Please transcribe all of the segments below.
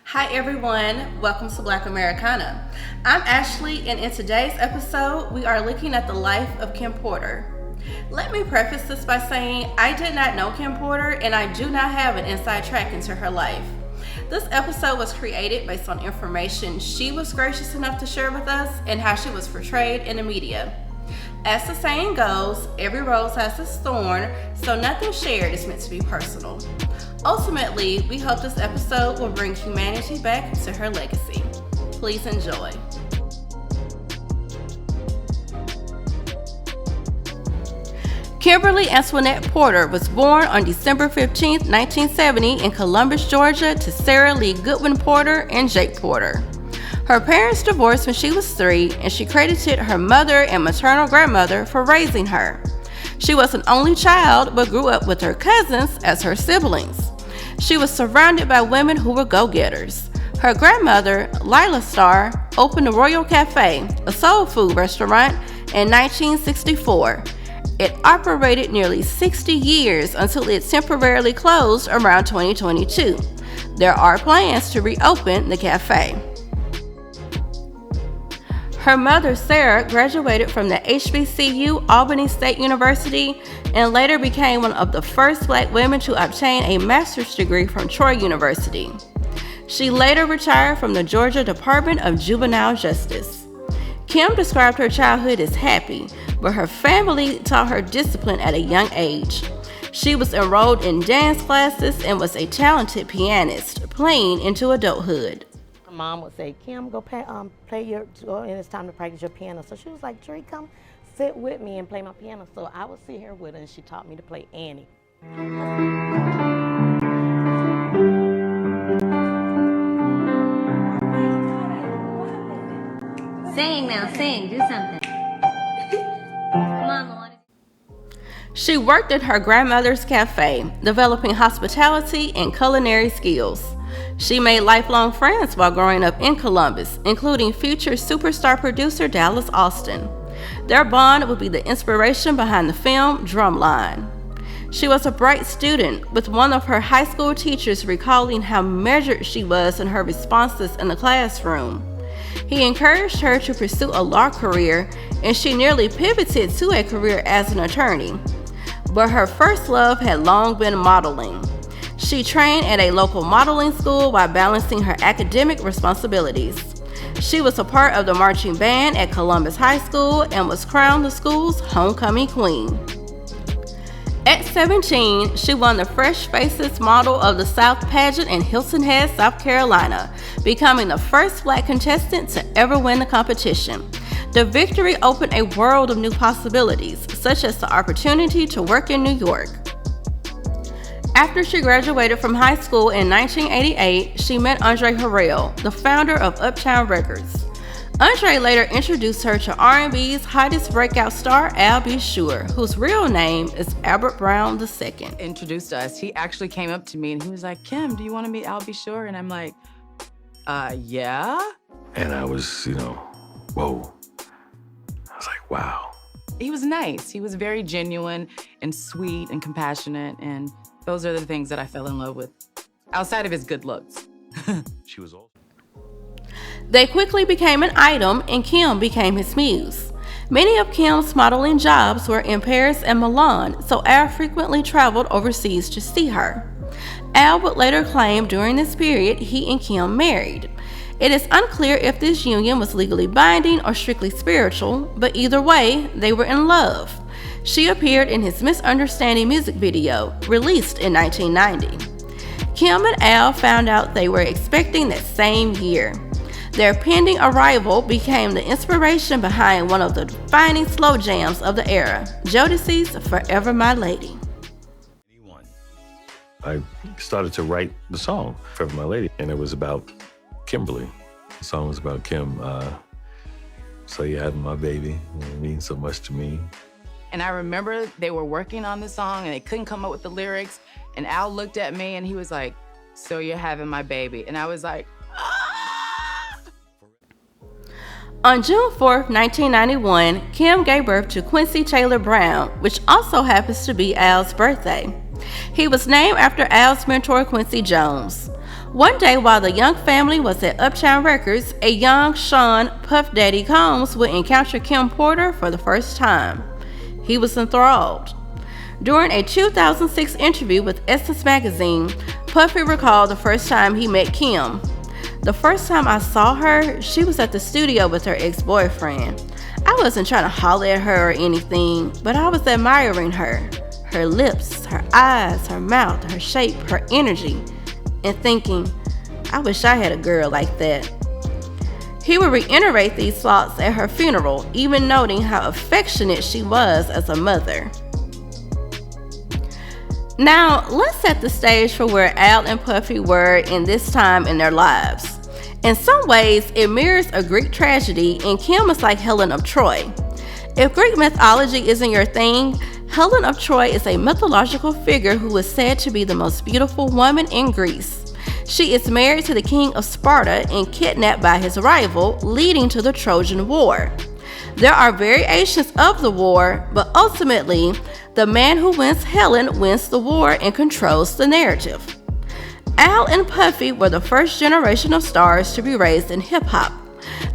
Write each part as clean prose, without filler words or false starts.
Hi everyone, welcome to BlackAmericana. I'm Ashley, and in today's episode, we are looking at the life of Kim Porter. Let me preface this by saying I did not know Kim Porter, and I do not have an inside track into her life. This episode was created based on information she was gracious enough to share with us and how she was portrayed in the media. As the saying goes, every rose has its thorn, so nothing shared is meant to be personal. Ultimately, we hope this episode will bring humanity back to her legacy. Please enjoy. Kimberly Antoinette Porter was born on December 15, 1970 in Columbus, Georgia to Sarah Lee Goodwin Porter and Jake Porter. Her parents divorced when she was 3, and she credited her mother and maternal grandmother for raising her. She was an only child but grew up with her cousins as her siblings. She was surrounded by women who were go-getters. Her grandmother, Lila Starr, opened the Royal Cafe, a soul food restaurant, in 1964. It operated nearly 60 years until it temporarily closed around 2022. There are plans to reopen the cafe. Her mother, Sarah, graduated from the HBCU Albany State University and later became one of the first Black women to obtain a master's degree from Troy University. She later retired from the Georgia Department of Juvenile Justice. Kim described her childhood as happy, but her family taught her discipline at a young age. She was enrolled in dance classes and was a talented pianist, playing into adulthood. Mom would say, Kim, go play and it's time to practice your piano. So she was like, Tree, come sit with me and play my piano. So I would sit here with her, and she taught me to play Annie. Sing now, sing, do something. Come on, Lord. She worked at her grandmother's cafe, developing hospitality and culinary skills. She made lifelong friends while growing up in Columbus, including future superstar producer Dallas Austin. Their bond would be the inspiration behind the film Drumline. She was a bright student, with one of her high school teachers recalling how measured she was in her responses in the classroom. He encouraged her to pursue a law career, and she nearly pivoted to a career as an attorney. But her first love had long been modeling. She trained at a local modeling school while balancing her academic responsibilities. She was a part of the marching band at Columbus High School and was crowned the school's homecoming queen. At 17, she won the Fresh Faces Model of the South pageant in Hilton Head, South Carolina, becoming the first Black contestant to ever win the competition. The victory opened a world of new possibilities, such as the opportunity to work in New York. After she graduated from high school in 1988, she met Andre Harrell, the founder of Uptown Records. Andre later introduced her to R&B's hottest breakout star, Al B. Sure, whose real name is Albert Brown II. Introduced us. He actually came up to me and he was like, Kim, do you want to meet Al B. Sure? And I'm like, yeah? And I was, whoa. I was like, wow. He was nice. He was very genuine and sweet and compassionate, and those are the things that I fell in love with, outside of his good looks. She was also. They quickly became an item, and Kim became his muse. Many of Kim's modeling jobs were in Paris and Milan, so Al frequently traveled overseas to see her. Al would later claim during this period he and Kim married. It is unclear if this union was legally binding or strictly spiritual, but either way, they were in love. She appeared in his Misunderstanding music video, released in 1990. Kim and Al found out they were expecting that same year. Their pending arrival became the inspiration behind one of the defining slow jams of the era, Jodeci's Forever My Lady. I started to write the song, Forever My Lady, and it was about Kimberly. The song was about Kim. So you having my baby, it means so much to me. And I remember they were working on the song and they couldn't come up with the lyrics. And Al looked at me and he was like, so you're having my baby. And I was like, ah! On June 4, 1991, Kim gave birth to Quincy Taylor Brown, which also happens to be Al's birthday. He was named after Al's mentor, Quincy Jones. One day while the young family was at Uptown Records, a young Sean Puff Daddy Combs would encounter Kim Porter for the first time. He was enthralled. During a 2006 interview with Essence magazine, Puffy recalled the first time he met Kim. "The first time I saw her, she was at the studio with her ex-boyfriend. I wasn't trying to holler at her or anything, but I was admiring her. Her lips, her eyes, her mouth, her shape, her energy, and thinking, I wish I had a girl like that." He would reiterate these thoughts at her funeral, even noting how affectionate she was as a mother. Now, let's set the stage for where Al and Puffy were in this time in their lives. In some ways, it mirrors a Greek tragedy, and Kim is like Helen of Troy. If Greek mythology isn't your thing, Helen of Troy is a mythological figure who is said to be the most beautiful woman in Greece. She is married to the king of Sparta and kidnapped by his rival, leading to the Trojan War. There are variations of the war, but ultimately, the man who wins Helen wins the war and controls the narrative. Al and Puffy were the first generation of stars to be raised in hip-hop.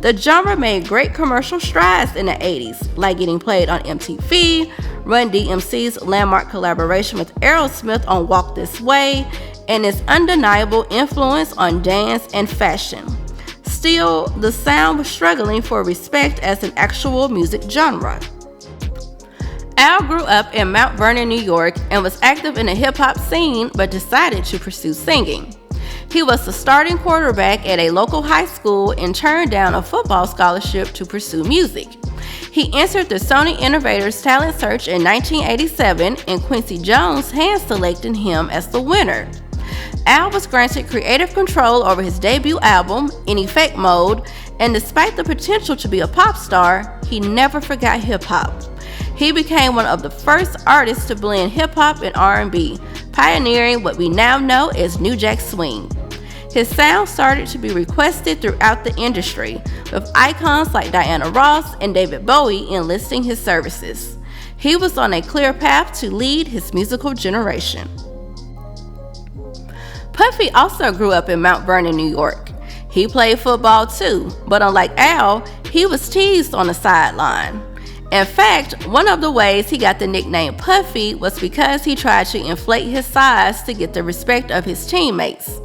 The genre made great commercial strides in the 80s, like getting played on MTV, Run DMC's landmark collaboration with Aerosmith on Walk This Way, and its undeniable influence on dance and fashion. Still, the sound was struggling for respect as an actual music genre. Al grew up in Mount Vernon, New York, and was active in the hip-hop scene, but decided to pursue singing. He was the starting quarterback at a local high school and turned down a football scholarship to pursue music. He entered the Sony Innovators Talent Search in 1987, and Quincy Jones hand-selected him as the winner. Al was granted creative control over his debut album, In Effect Mode, and despite the potential to be a pop star, he never forgot hip-hop. He became one of the first artists to blend hip-hop and R&B, pioneering what we now know as New Jack Swing. His sound started to be requested throughout the industry, with icons like Diana Ross and David Bowie enlisting his services. He was on a clear path to lead his musical generation. Puffy also grew up in Mount Vernon, New York. He played football too, but unlike Al, he was teased on the sideline. In fact, one of the ways he got the nickname Puffy was because he tried to inflate his size to get the respect of his teammates.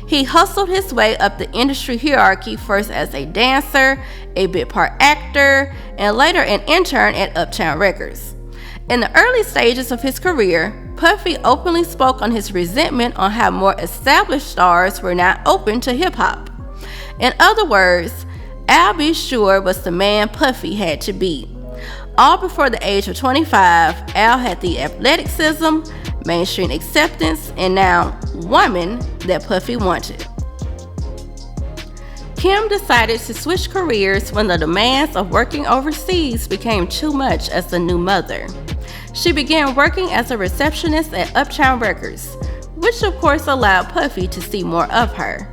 He hustled his way up the industry hierarchy, first as a dancer, a bit part actor, and later an intern at Uptown Records. In the early stages of his career, Puffy openly spoke on his resentment on how more established stars were not open to hip-hop. In other words, Al B. Sure was the man Puffy had to beat. All before the age of 25, Al had the athleticism, mainstream acceptance, and now woman that Puffy wanted. Kim decided to switch careers when the demands of working overseas became too much as the new mother. She began working as a receptionist at Uptown Records, which of course allowed Puffy to see more of her.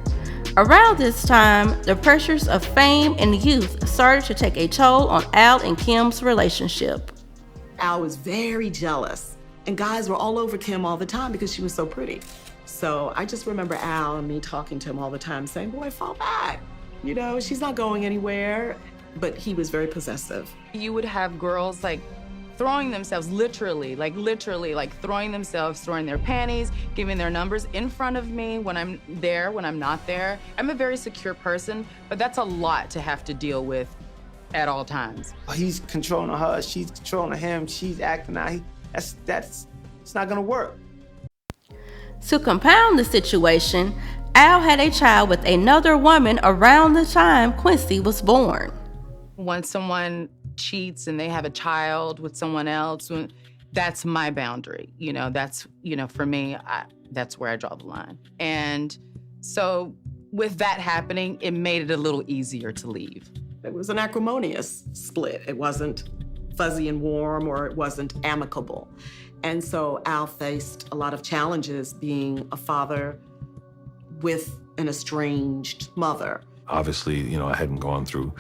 Around this time, the pressures of fame and youth started to take a toll on Al and Kim's relationship. Al was very jealous, and guys were all over Kim all the time because she was so pretty. So I just remember Al and me talking to him all the time saying, boy, fall back. You know, she's not going anywhere. But he was very possessive. You would have girls like throwing themselves, literally throwing themselves, throwing their panties, giving their numbers in front of me when I'm there, when I'm not there. I'm a very secure person, but that's a lot to have to deal with at all times. He's controlling her, she's controlling him, she's acting out. It's not gonna work. To compound the situation, Al had a child with another woman around the time Quincy was born. Once someone cheats and they have a child with someone else, that's my boundary. You know, that's, for me, that's where I draw the line. And so with that happening, it made it a little easier to leave. It was an acrimonious split. It wasn't fuzzy and warm, or it wasn't amicable. And so Al faced a lot of challenges being a father with an estranged mother. Obviously, I hadn't gone through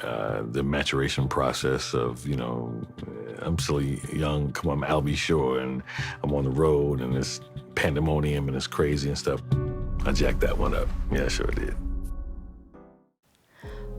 the maturation process of, I'm still young, come on, I'll be sure, and I'm on the road, and it's pandemonium, and it's crazy and stuff. I jacked that one up. Yeah, I sure did.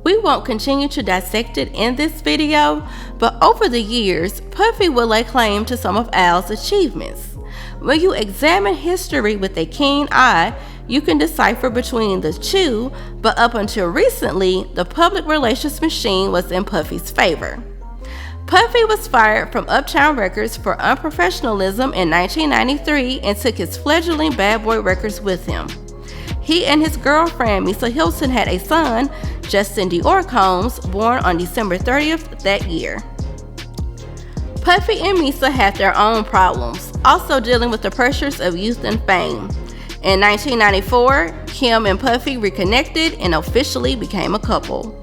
We won't continue to dissect it in this video, but over the years, Puffy will lay claim to some of Al's achievements. When you examine history with a keen eye, you can decipher between the two, but up until recently, the public relations machine was in Puffy's favor. Puffy was fired from Uptown Records for unprofessionalism in 1993 and took his fledgling Bad Boy Records with him. He and his girlfriend, Misa Hilton, had a son, Justin Dior Combs, born on December 30th that year. Puffy and Misa had their own problems, also dealing with the pressures of youth and fame. In 1994, Kim and Puffy reconnected and officially became a couple.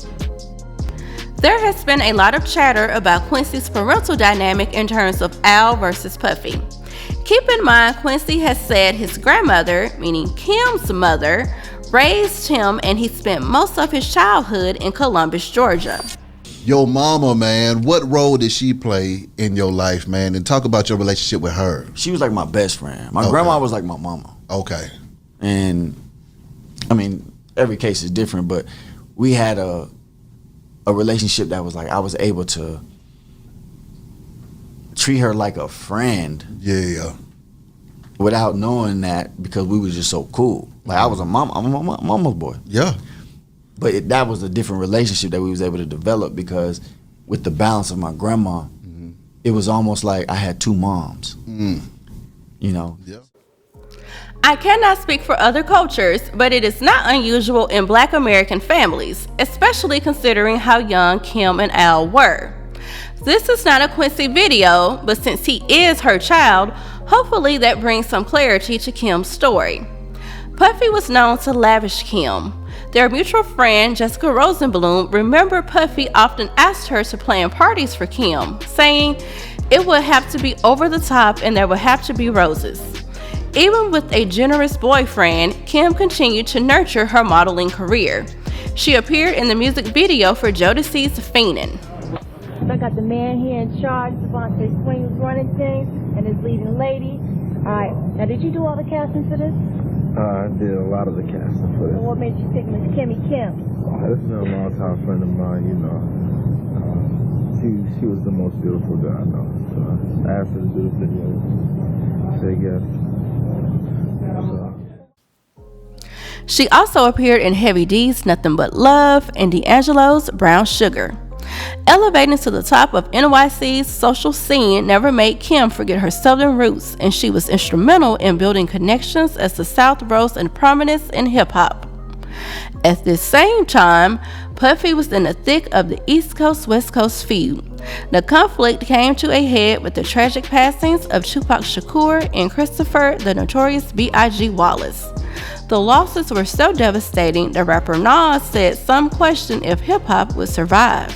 There has been a lot of chatter about Quincy's parental dynamic in terms of Al versus Puffy. Keep in mind, Quincy has said his grandmother, meaning Kim's mother, raised him and he spent most of his childhood in Columbus, Georgia. Your mama, man, what role did she play in your life, man? And talk about your relationship with her. She was like my best friend. My grandma was like my mama. Okay. And, I mean, every case is different, but we had a relationship that was like, I was able to treat her like a friend. Yeah. Without knowing that, because we was just so cool. Like, I'm a mama's boy. Yeah. But that was a different relationship that we was able to develop, because with the balance of my grandma, it was almost like I had two moms. Yeah. I cannot speak for other cultures, but it is not unusual in Black American families, especially considering how young Kim and Al were. This is not a Quincy video, but since he is her child, hopefully that brings some clarity to Kim's story. Puffy was known to lavish Kim. Their mutual friend, Jessica Rosenblum, remembered Puffy often asked her to plan parties for Kim, saying it would have to be over the top and there would have to be roses. Even with a generous boyfriend, Kim continued to nurture her modeling career. She appeared in the music video for Jodeci's Fiendin'. I got the man here in charge, Devontae Swing, who's running things, and his leading lady. All right, now did you do all the casting for this? I did a lot of the casting for this. And what made you pick Miss Kimmy Kim? This is a long-time friend of mine, She was the most beautiful girl I know. So I asked her to do the video. She said yes. She also appeared in Heavy D's Nothing But Love and D'Angelo's Brown Sugar. Elevating to the top of NYC's social scene never made Kim forget her southern roots, and she was instrumental in building connections as the South rose in prominence in hip-hop. At this same time, Puffy was in the thick of the East Coast-West Coast feud. The conflict came to a head with the tragic passings of Tupac Shakur and Christopher the Notorious B.I.G. Wallace. The losses were so devastating that rapper Nas said some questioned if hip-hop would survive.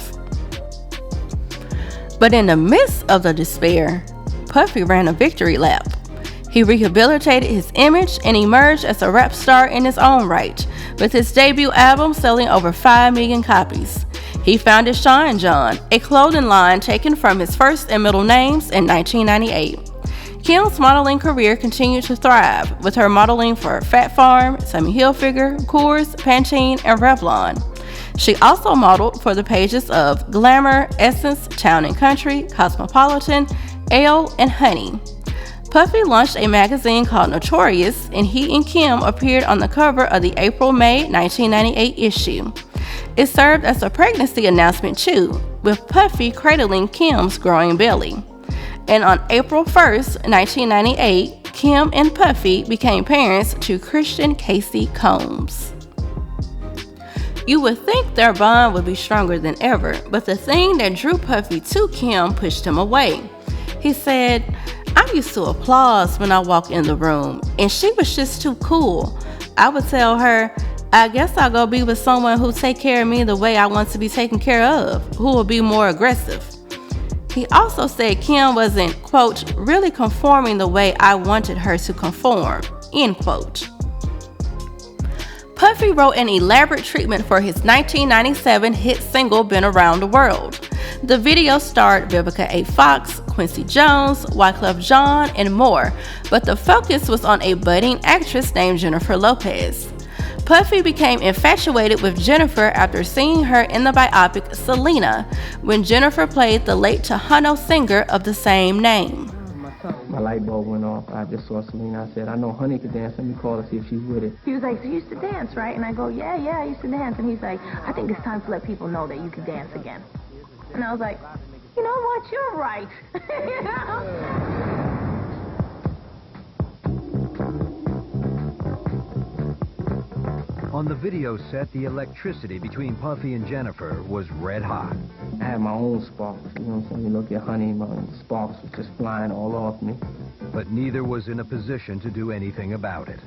But in the midst of the despair, Puffy ran a victory lap. He rehabilitated his image and emerged as a rap star in his own right, with his debut album selling over 5 million copies. He founded Sean John, a clothing line taken from his first and middle names, in 1998. Kim's modeling career continued to thrive, with her modeling for Fat Farm, Tommy Hilfiger, Coors, Pantene, and Revlon. She also modeled for the pages of Glamour, Essence, Town & Country, Cosmopolitan, Elle, and Honey. Puffy launched a magazine called Notorious, and he and Kim appeared on the cover of the April-May 1998 issue. It served as a pregnancy announcement too, with Puffy cradling Kim's growing belly. And on April 1st, 1998, Kim and Puffy became parents to Christian Casey Combs. You would think their bond would be stronger than ever, but the thing that drew Puffy to Kim pushed him away. He said, "I used to applause when I walked in the room, and she was just too cool. I would tell her, I guess I'll go be with someone who take care of me the way I want to be taken care of, who will be more aggressive." He also said Kim wasn't, quote, really conforming the way I wanted her to conform, end quote. Puffy wrote an elaborate treatment for his 1997 hit single Been Around the World. The video starred Vivica A. Fox, Quincy Jones, Wyclef Jean, and more, but the focus was on a budding actress named Jennifer Lopez. Puffy became infatuated with Jennifer after seeing her in the biopic Selena, when Jennifer played the late Tejano singer of the same name. My light bulb went off. I just saw Selena. I said, I know Honey could dance. Let me call her, see if she's with it. He was like, so you used to dance, right? And I go, yeah, I used to dance. And he's like, I think it's time to let people know that you can dance again. And I was like, you know what? You're right. You know? On the video set, the electricity between Puffy and Jennifer was red hot. I had my own sparks, you know what I'm saying? You look at Honey, my sparks was just flying all off me. But neither was in a position to do anything about it.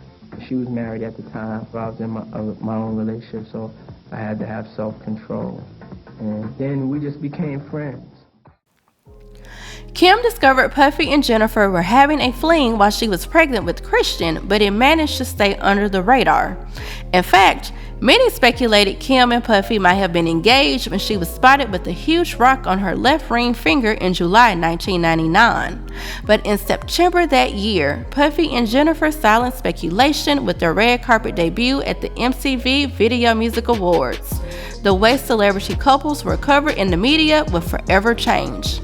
She was married at the time, so I was in my own relationship, so I had to have self-control. And then we just became friends. Kim discovered Puffy and Jennifer were having a fling while she was pregnant with Christian, but it managed to stay under the radar. In fact, many speculated Kim and Puffy might have been engaged when she was spotted with a huge rock on her left ring finger in July 1999. But in September that year, Puffy and Jennifer silenced speculation with their red carpet debut at the MTV Video Music Awards. The way celebrity couples were covered in the media would forever change.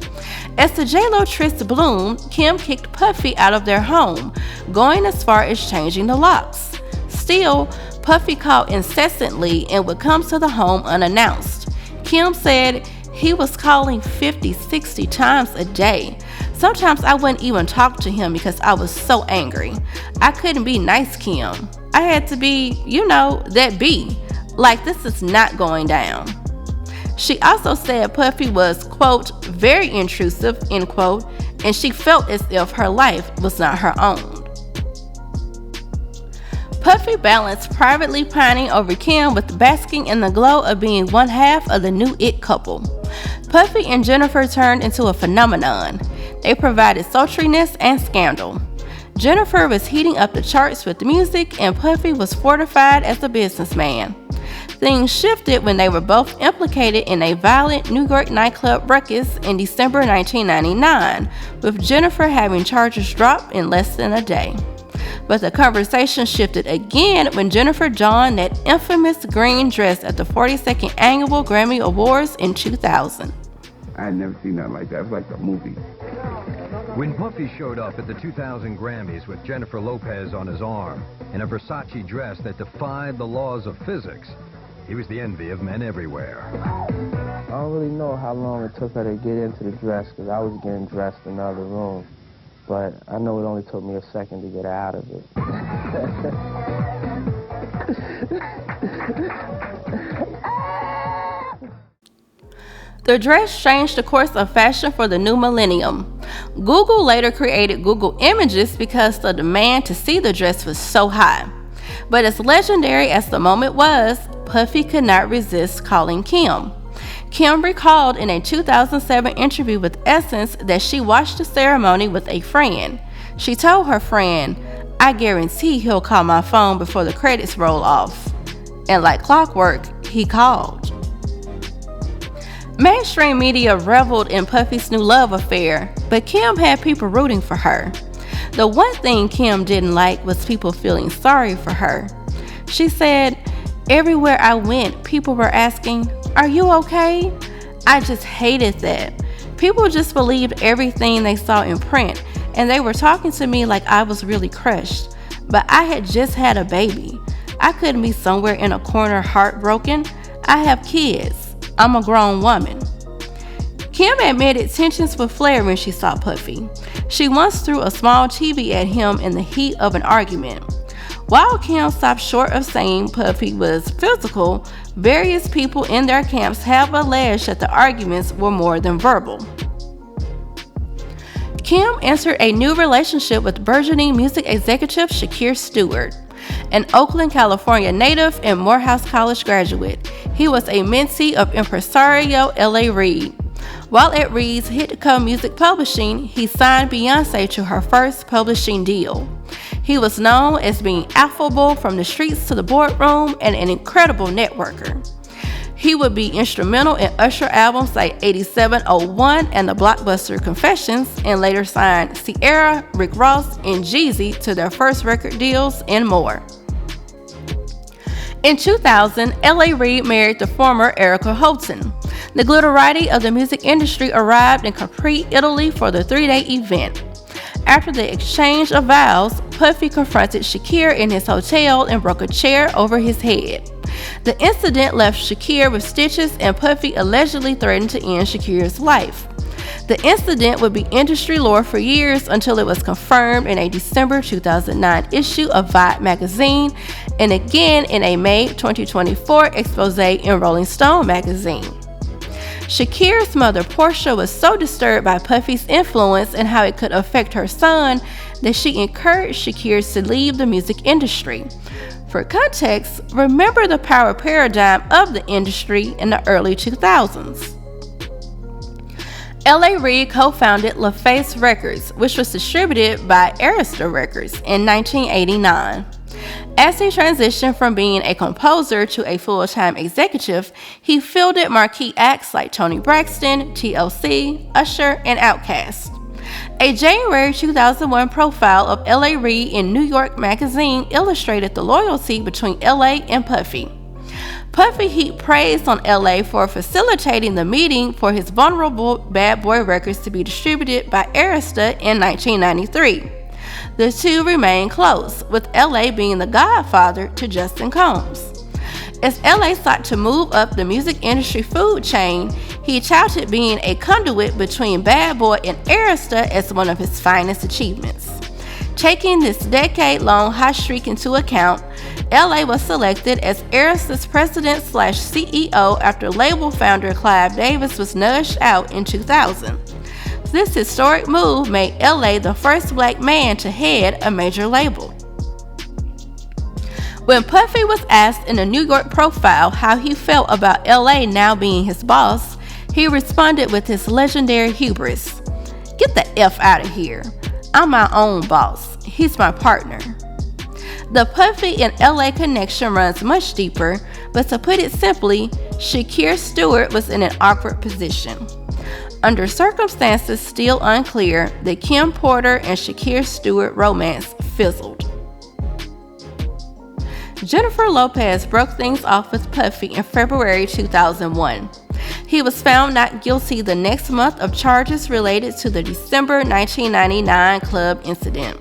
As the J.Lo tryst bloomed, Kim kicked Puffy out of their home, going as far as changing the locks. Still, Puffy called incessantly and would come to the home unannounced. Kim said he was calling 50, 60 times a day. Sometimes I wouldn't even talk to him because I was so angry. I couldn't be nice, Kim. I had to be, that B. Like, this is not going down. She also said Puffy was, quote, very intrusive, end quote, and she felt as if her life was not her own. Puffy balanced privately pining over Kim with basking in the glow of being one half of the new it couple. Puffy and Jennifer turned into a phenomenon. They provided sultriness and scandal. Jennifer was heating up the charts with music, and Puffy was fortified as a businessman. Things shifted when they were both implicated in a violent New York nightclub ruckus in December 1999, with Jennifer having charges dropped in less than a day. But the conversation shifted again when Jennifer donned that infamous green dress at the 42nd Annual Grammy Awards in 2000. I had never seen nothing like that. It was like a movie. When Puffy showed up at the 2000 Grammys with Jennifer Lopez on his arm in a Versace dress that defied the laws of physics, he was the envy of men everywhere. I don't really know how long it took her to get into the dress because I was getting dressed in the other room. But I know it only took me a second to get her out of it. The dress changed the course of fashion for the new millennium. Google later created Google Images because the demand to see the dress was so high. But as legendary as the moment was, Puffy could not resist calling Kim. Kim recalled in a 2007 interview with Essence that she watched the ceremony with a friend. She told her friend, I guarantee he'll call my phone before the credits roll off. And like clockwork, he called. Mainstream media reveled in Puffy's new love affair, but Kim had people rooting for her. The one thing Kim didn't like was people feeling sorry for her. She said, everywhere I went, people were asking, are you okay? I just hated that. People just believed everything they saw in print, and they were talking to me like I was really crushed. But I had just had a baby. I couldn't be somewhere in a corner heartbroken. I have kids. I'm a grown woman. Kim admitted tensions would flare when she saw Puffy. She once threw a small TV at him in the heat of an argument. While Kim stopped short of saying Puffy was physical, various people in their camps have alleged that the arguments were more than verbal. Kim entered a new relationship with burgeoning music executive Shakir Stewart, an Oakland, California native and Morehouse College graduate. He was a mentee of impresario L.A. Reid. While at Reed's Hitco Music Publishing, he signed Beyonce to her first publishing deal. He was known as being affable from the streets to the boardroom and an incredible networker. He would be instrumental in Usher albums like 8701 and the blockbuster Confessions, and later signed Ciara, Rick Ross, and Jeezy to their first record deals and more. In 2000, L.A. Reid married the former Erica Houghton. The glitterati of the music industry arrived in Capri, Italy for the 3-day event. After the exchange of vows, Puffy confronted Shakir in his hotel and broke a chair over his head. The incident left Shakir with stitches, and Puffy allegedly threatened to end Shakir's life. The incident would be industry lore for years until it was confirmed in a December 2009 issue of Vibe magazine, and again in a May 2024 expose in Rolling Stone magazine. Shakir's mother, Portia, was so disturbed by Puffy's influence and how it could affect her son that she encouraged Shakir to leave the music industry. For context, remember the power paradigm of the industry in the early 2000s. L.A. Reid co-founded LaFace Records, which was distributed by Arista Records in 1989. As he transitioned from being a composer to a full-time executive, he fielded marquee acts like Toni Braxton, TLC, Usher, and Outkast. A January 2001 profile of L.A. Reid in New York Magazine illustrated the loyalty between L.A. and Puffy. Puffy heaped praise on L.A. for facilitating the meeting for his vulnerable Bad Boy records to be distributed by Arista in 1993. The two remained close, with L.A. being the godfather to Justin Combs. As L.A. sought to move up the music industry food chain, he touted being a conduit between Bad Boy and Arista as one of his finest achievements. Taking this decade-long hot streak into account, L.A. was selected as Arista's president/CEO after label founder Clive Davis was nudged out in 2000. This historic move made L.A. the first black man to head a major label. When Puffy was asked in a New York profile how he felt about L.A. now being his boss, he responded with his legendary hubris: "Get the F out of here. I'm my own boss. He's my partner." The Puffy and L.A. connection runs much deeper, but to put it simply, Shakir Stewart was in an awkward position. Under circumstances still unclear, the Kim Porter and Shakir Stewart romance fizzled. Jennifer Lopez broke things off with Puffy in February 2001. He was found not guilty the next month of charges related to the December 1999 club incident.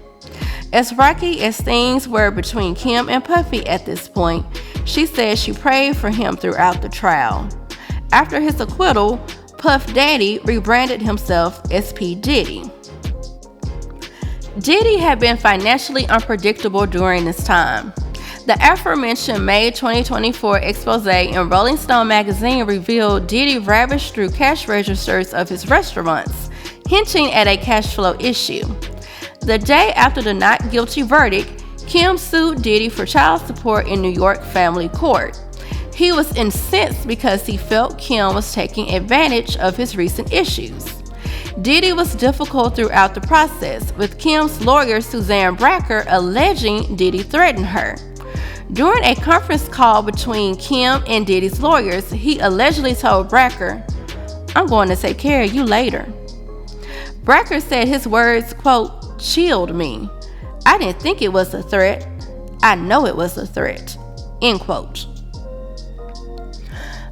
As rocky as things were between Kim and Puffy at this point, she said she prayed for him throughout the trial. After his acquittal, Puff Daddy rebranded himself as P. Diddy. Diddy had been financially unpredictable during this time. The aforementioned May 2024 expose in Rolling Stone magazine revealed Diddy ravished through cash registers of his restaurants, hinting at a cash flow issue. The day after the not guilty verdict, Kim sued Diddy for child support in New York family court. He was incensed because he felt Kim was taking advantage of his recent issues. Diddy was difficult throughout the process, with Kim's lawyer Suzanne Bracker alleging Diddy threatened her. During a conference call between Kim and Diddy's lawyers, he allegedly told Bracker, "I'm going to take care of you later." Bracker said his words, quote, "chilled me. I didn't think it was a threat. I know it was a threat," end quote.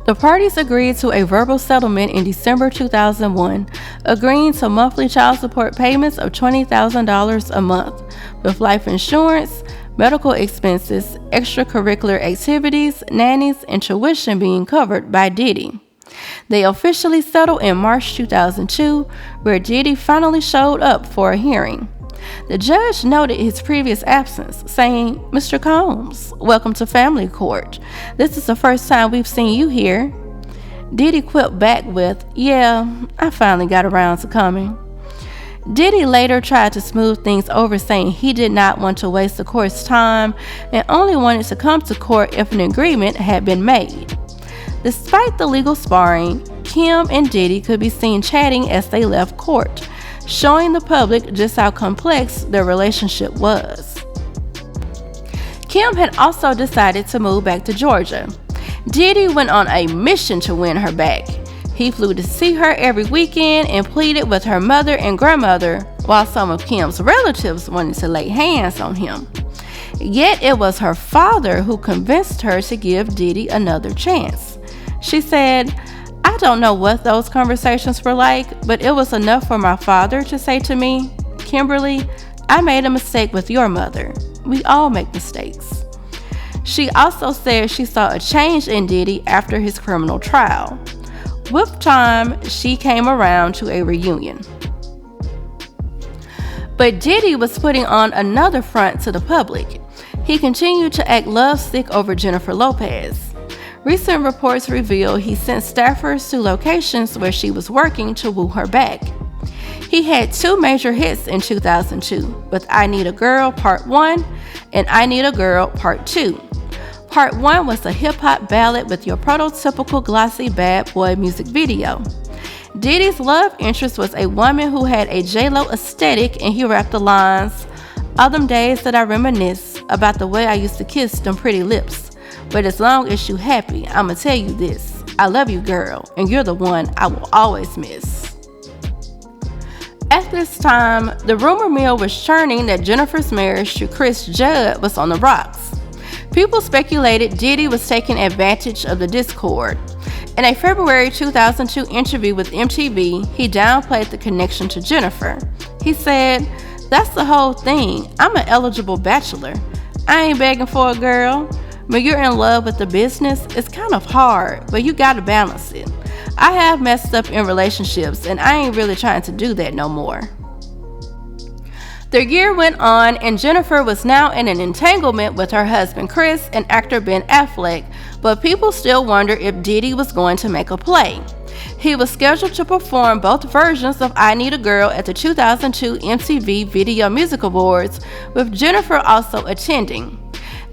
The parties agreed to a verbal settlement in December 2001, agreeing to monthly child support payments of $20,000 a month, with life insurance, medical expenses, extracurricular activities, nannies, and tuition being covered by Diddy. They officially settled in March 2002, where Diddy finally showed up for a hearing. The judge noted his previous absence, saying, "Mr. Combs, welcome to family court. This is the first time we've seen you here." Diddy quipped back with, "Yeah, I finally got around to coming." Diddy later tried to smooth things over, saying he did not want to waste the court's time and only wanted to come to court if an agreement had been made. Despite the legal sparring, Kim and Diddy could be seen chatting as they left court, showing the public just how complex their relationship was. Kim had also decided to move back to Georgia. Diddy went on a mission to win her back. He flew to see her every weekend and pleaded with her mother and grandmother, while some of Kim's relatives wanted to lay hands on him. Yet it was her father who convinced her to give Diddy another chance. She said, "I don't know what those conversations were like, but it was enough for my father to say to me, 'Kimberly, I made a mistake with your mother. We all make mistakes.'" She also said she saw a change in Diddy after his criminal trial. With time, she came around to a reunion. But Diddy was putting on another front to the public. He continued to act lovesick over Jennifer Lopez. Recent reports reveal he sent staffers to locations where she was working to woo her back. He had two major hits in 2002 with I Need a Girl Part 1 and I Need a Girl Part 2. Part 1 was a hip-hop ballad with your prototypical glossy bad boy music video. Diddy's love interest was a woman who had a J.Lo aesthetic, and he rapped the lines, "All them days that I reminisce about the way I used to kiss them pretty lips. But as long as you happy, I'ma tell you this. I love you, girl, and you're the one I will always miss." At this time, the rumor mill was churning that Jennifer's marriage to Chris Judd was on the rocks. People speculated Diddy was taking advantage of the discord. In a February 2002 interview with MTV, he downplayed the connection to Jennifer. He said, "That's the whole thing. I'm an eligible bachelor. I ain't begging for a girl. When you're in love with the business, it's kind of hard, but you gotta balance it. I have messed up in relationships, and I ain't really trying to do that no more." The year went on, and Jennifer was now in an entanglement with her husband Chris and actor Ben Affleck, but people still wondered if Diddy was going to make a play. He was scheduled to perform both versions of I Need a Girl at the 2002 MTV Video Music Awards, with Jennifer also attending.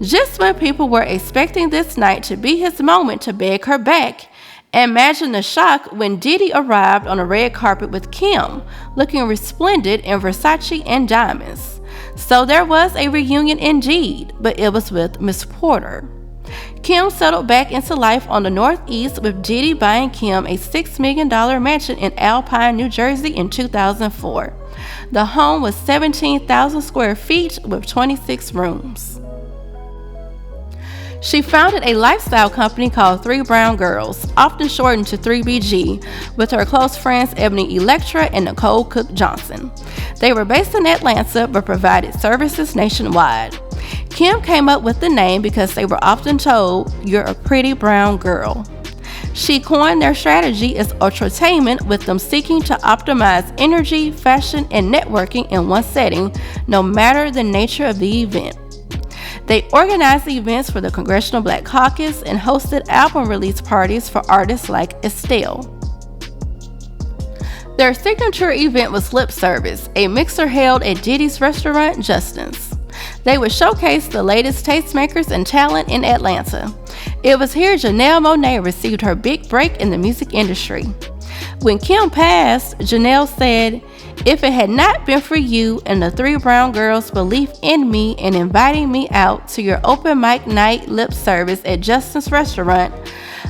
Just when people were expecting this night to be his moment to beg her back, imagine the shock when Diddy arrived on a red carpet with Kim, looking resplendent in Versace and diamonds. So there was a reunion indeed, but it was with Miss Porter. Kim settled back into life on the Northeast, with Diddy buying Kim a $6 million mansion in Alpine, New Jersey in 2004. The home was 17,000 square feet with 26 rooms. She founded a lifestyle company called Three Brown Girls, often shortened to 3BG, with her close friends Ebony Electra and Nicole Cook Johnson. They were based in Atlanta but provided services nationwide. Kim came up with the name because they were often told, "You're a pretty brown girl." She coined their strategy as ultratainment, with them seeking to optimize energy, fashion, and networking in one setting, no matter the nature of the event. They organized events for the Congressional Black Caucus and hosted album release parties for artists like Estelle. Their signature event was Lip Service, a mixer held at Diddy's restaurant, Justin's. They would showcase the latest tastemakers and talent in Atlanta. It was here Janelle Monáe received her big break in the music industry. When Kim passed, Janelle said, "If it had not been for you and the Three Brown Girls' belief in me and inviting me out to your open mic night lip service at Justin's restaurant,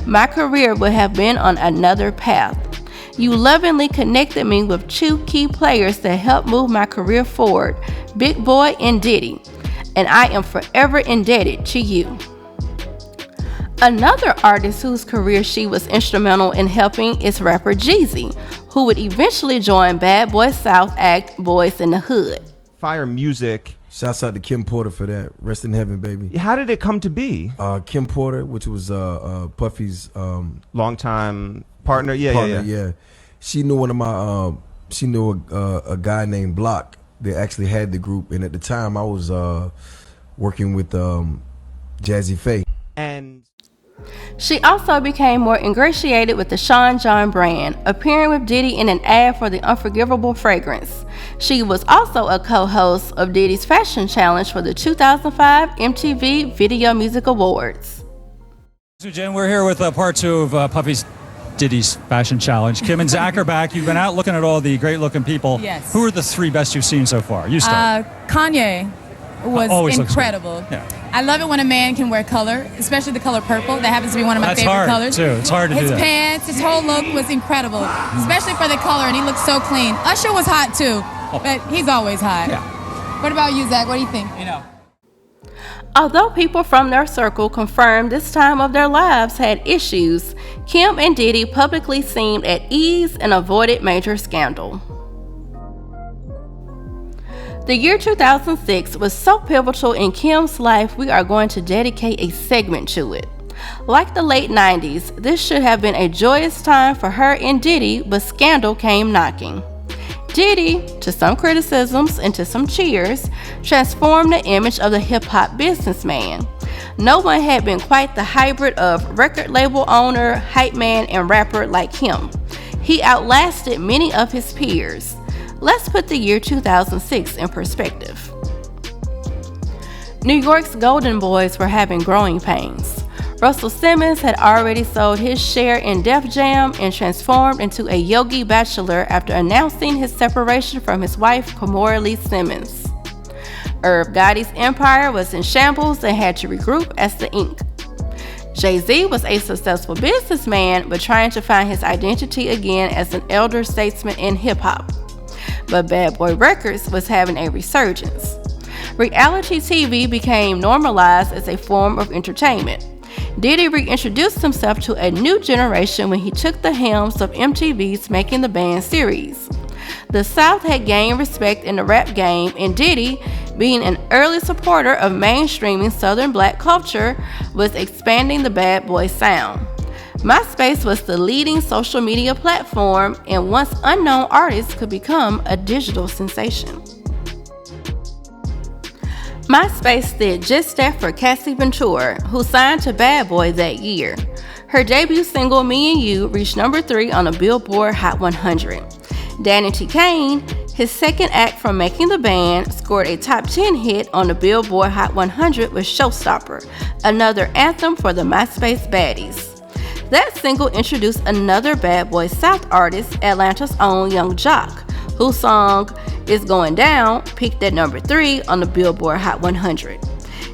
my career would have been on another path. You lovingly connected me with two key players that helped move my career forward, Big Boy and Diddy, and I am forever indebted to you." Another artist whose career she was instrumental in helping is rapper Jeezy, who would eventually join Bad Boy South act Boys in the Hood. Fire music. Shouts out to Kim Porter for that. Rest in heaven, baby. How did it come to be? Kim Porter, which was Puffy's longtime partner. Yeah. She knew one of my. She knew a guy named Block that actually had the group, and at the time I was working with Jazzy Faye. And she also became more ingratiated with the Sean John brand, appearing with Diddy in an ad for the Unforgivable fragrance. She was also a co-host of Diddy's Fashion Challenge for the 2005 MTV Video Music Awards. So Jen, we're here with part two of Puffy's Diddy's fashion challenge. Kim and Zach are back. You've been out looking at all the great-looking people. Yes. Who are the 3 best you've seen so far? You start. Kanye was Always looks good. incredible. Yeah. I love it when a man can wear color, especially the color purple. That happens to be one of my That's favorite hard, colors. too. It's hard to do His that. pants, his whole look was incredible, especially for the color, and he looked so clean. Usher was hot too, but he's always hot. Yeah. What about you, Zach? What do you think? Although people from their circle confirmed this time of their lives had issues, Kim and Diddy publicly seemed at ease and avoided major scandal. The year 2006 was so pivotal in Kim's life, we are going to dedicate a segment to it. Like the late 90s, this should have been a joyous time for her and Diddy, but scandal came knocking. Diddy, to some criticisms and to some cheers, transformed the image of the hip-hop businessman. No one had been quite the hybrid of record label owner, hype man, and rapper like him. He outlasted many of his peers. Let's put the year 2006 in perspective. New York's Golden Boys were having growing pains. Russell Simmons had already sold his share in Def Jam and transformed into a yogi bachelor after announcing his separation from his wife, Kimora Lee Simmons. Irv Gotti's empire was in shambles and had to regroup as the Ink. Jay-Z was a successful businessman, but trying to find his identity again as an elder statesman in hip-hop. But Bad Boy Records was having a resurgence. Reality TV became normalized as a form of entertainment. Diddy reintroduced himself to a new generation when he took the helms of MTV's Making the Band series. The South had gained respect in the rap game, and Diddy, being an early supporter of mainstreaming Southern black culture, was expanding the Bad Boy sound. MySpace was the leading social media platform, and once unknown artists could become a digital sensation. MySpace did just that for Cassie Ventura, who signed to Bad Boy that year. Her debut single, Me and You, reached number 3 on the Billboard Hot 100. Danny T. Kane, his second act from Making the Band, scored a top 10 hit on the Billboard Hot 100 with Showstopper, another anthem for the MySpace baddies. That single introduced another Bad Boy South artist, Atlanta's own Young Jock, whose song Is Going Down peaked at number 3 on the Billboard Hot 100.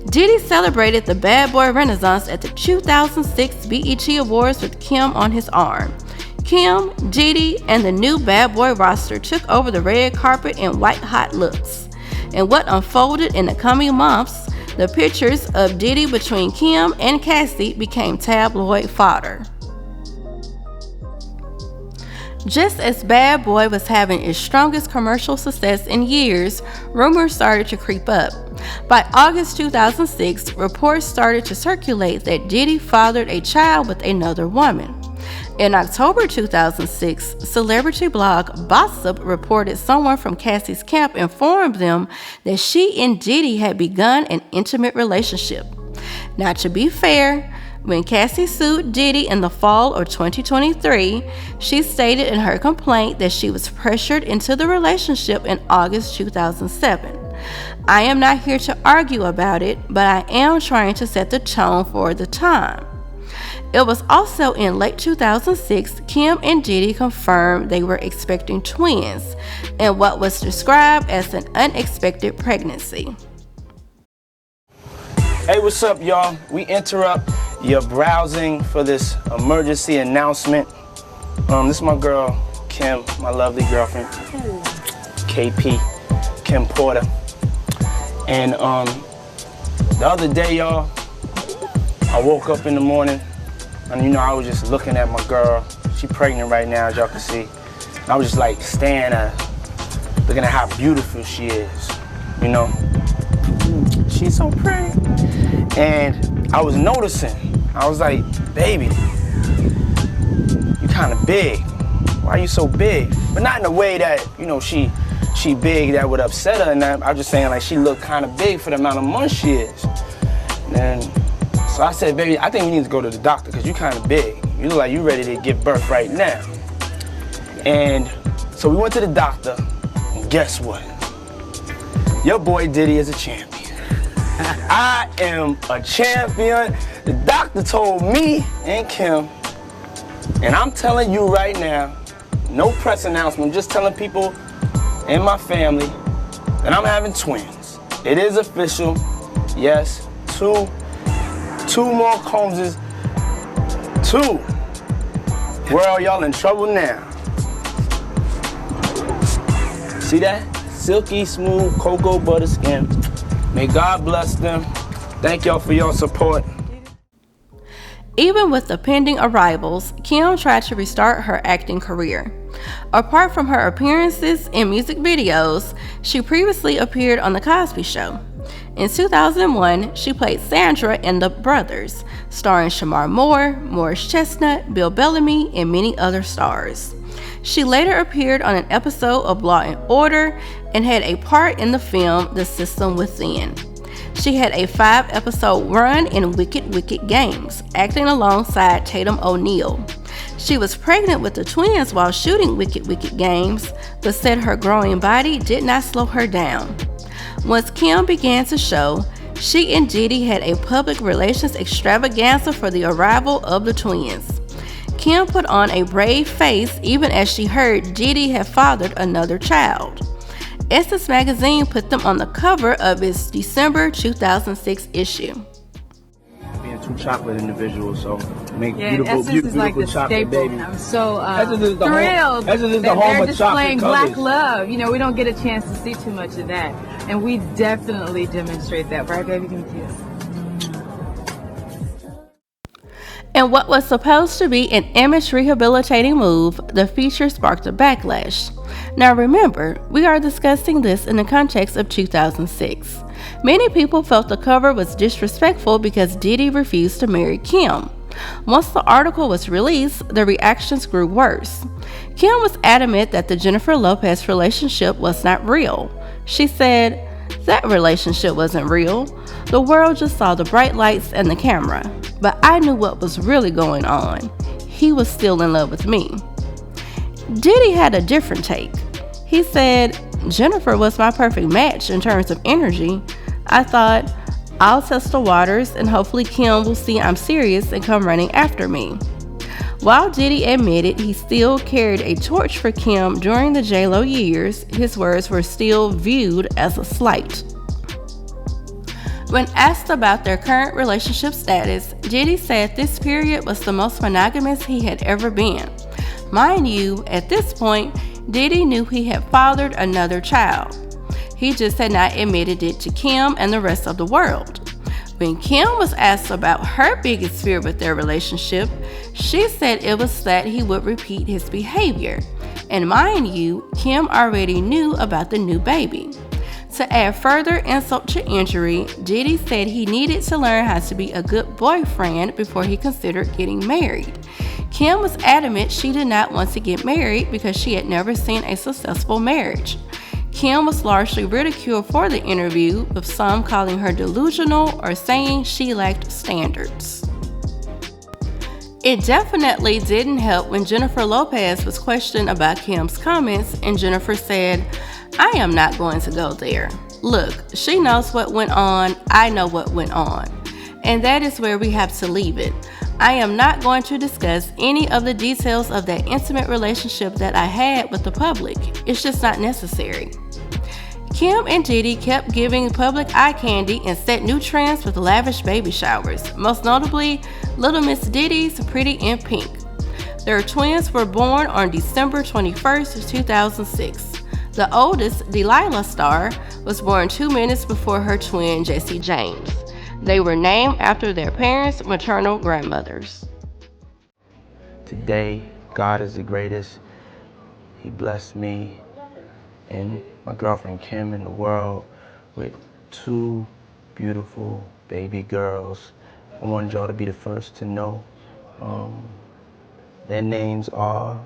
Diddy celebrated the Bad Boy Renaissance at the 2006 BET Awards with Kim on his arm. Kim, Diddy, and the new Bad Boy roster took over the red carpet in white-hot looks. And what unfolded in the coming months, the pictures of Diddy between Kim and Cassie became tabloid fodder. Just as Bad Boy was having its strongest commercial success in years, rumors started to creep up. By August 2006, reports started to circulate that Diddy fathered a child with another woman. In October 2006, celebrity blog Gossip reported someone from Cassie's camp informed them that she and Diddy had begun an intimate relationship. Now, to be fair, when Cassie sued Diddy in the fall of 2023, she stated in her complaint that she was pressured into the relationship in August 2007. I am not here to argue about it, but I am trying to set the tone for the time. It was also in late 2006, Kim and Diddy confirmed they were expecting twins in what was described as an unexpected pregnancy. Hey, what's up, y'all? We interrupt your browsing for this emergency announcement. This is my girl, Kim, my lovely girlfriend, KP, Kim Porter. And the other day, y'all, I woke up in the morning, and I was just looking at my girl. She pregnant right now, as y'all can see. And I was just like staring at her, looking at how beautiful she is, She's so pretty. And I was noticing, I was like, baby, you kind of big. Why are you so big? But not in a way that, she big that would upset her, and that. I'm just saying, like, she looked kind of big for the amount of months she is. And so I said, baby, I think we need to go to the doctor because you kind of big. You look like you ready to give birth right now. And so we went to the doctor, and guess what? Your boy Diddy is a champion. I am a champion. The doctor told me and Kim And I'm telling you right now, no press announcement, just telling people in my family that I'm having twins. It is official. Yes, two more Combses. 2. World, y'all in trouble now. See that? Silky, smooth, cocoa butter skin. May God bless them. Thank y'all for your support. Even with the pending arrivals, Kim tried to restart her acting career. Apart from her appearances in music videos, she previously appeared on The Cosby Show. In 2001, she played Sandra in The Brothers, starring Shamar Moore, Morris Chestnut, Bill Bellamy, and many other stars. She later appeared on an episode of Law and Order and had a part in the film The System Within. She had a 5-episode run in Wicked Wicked Games, acting alongside Tatum O'Neal. She was pregnant with the twins while shooting Wicked Wicked Games, but said her growing body did not slow her down. Once Kim began to show, she and Diddy had a public relations extravaganza for the arrival of the twins. Kim put on a brave face even as she heard Diddy had fathered another child. Essence magazine put them on the cover of its December 2006 issue. Being 2 chocolate individuals, so make Essence is like the chocolate staple. baby. I'm so thrilled that they're displaying black colors. love. You know, we don't get a chance to see too much of that, and we definitely demonstrate that, right, baby? Give me a kiss. In what was supposed to be an image rehabilitating move, the feature sparked a backlash. Now remember, we are discussing this in the context of 2006. Many people felt the cover was disrespectful because Diddy refused to marry Kim. Once the article was released, the reactions grew worse. Kim was adamant that the Jennifer Lopez relationship was not real. She said, "That relationship wasn't real. The world just saw the bright lights and the camera. But I knew what was really going on. He was still in love with me." Diddy had a different take. He said, "Jennifer was my perfect match in terms of energy. I thought, I'll test the waters and hopefully Kim will see I'm serious and come running after me." While Diddy admitted he still carried a torch for Kim during the J.Lo years, his words were still viewed as a slight. When asked about their current relationship status, Diddy said this period was the most monogamous he had ever been. Mind you, at this point, Diddy knew he had fathered another child. He just had not admitted it to Kim and the rest of the world. When Kim was asked about her biggest fear with their relationship, she said it was that he would repeat his behavior. And mind you, Kim already knew about the new baby. To add further insult to injury, Diddy said he needed to learn how to be a good boyfriend before he considered getting married. Kim was adamant she did not want to get married because she had never seen a successful marriage. Kim was largely ridiculed for the interview, with some calling her delusional or saying she lacked standards. It definitely didn't help when Jennifer Lopez was questioned about Kim's comments, and Jennifer said, "I am not going to go there. Look, she knows what went on, I know what went on. And that is where we have to leave it. I am not going to discuss any of the details of that intimate relationship that I had with the public. It's just not necessary." Kim and Diddy kept giving public eye candy and set new trends with lavish baby showers, most notably Little Miss Diddy's Pretty in Pink. Their twins were born on December 21st, 2006. The oldest, Delilah Star, was born 2 minutes before her twin, Jessie James. They were named after their parents' maternal grandmothers. Today, God is the greatest. He blessed me and my girlfriend Kim in the world with 2 beautiful baby girls. I wanted y'all to be the first to know. Their names are,